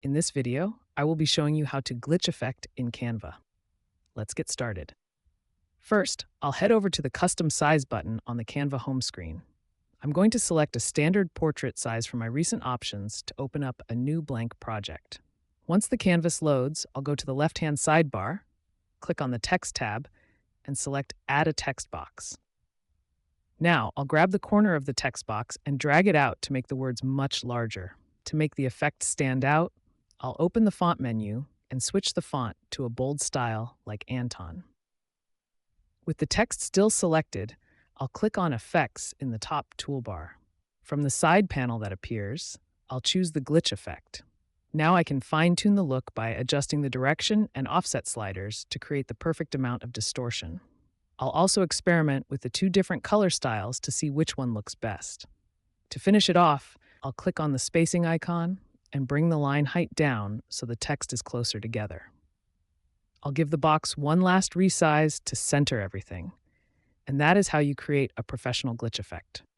In this video, I will be showing you how to glitch effect in Canva. Let's get started. First, I'll head over to the Custom Size button on the Canva home screen. I'm going to select a standard portrait size from my recent options to open up a new blank project. Once the canvas loads, I'll go to the left-hand sidebar, click on the Text tab, and select Add a Text Box. Now, I'll grab the corner of the text box and drag it out to make the words much larger. To make the effect stand out, I'll open the font menu and switch the font to a bold style like Anton. With the text still selected, I'll click on Effects in the top toolbar. From the side panel that appears, I'll choose the glitch effect. Now I can fine-tune the look by adjusting the direction and offset sliders to create the perfect amount of distortion. I'll also experiment with the two different color styles to see which one looks best. To finish it off, I'll click on the spacing icon and bring the line height down so the text is closer together. I'll give the box one last resize to center everything. And that is how you create a professional glitch effect.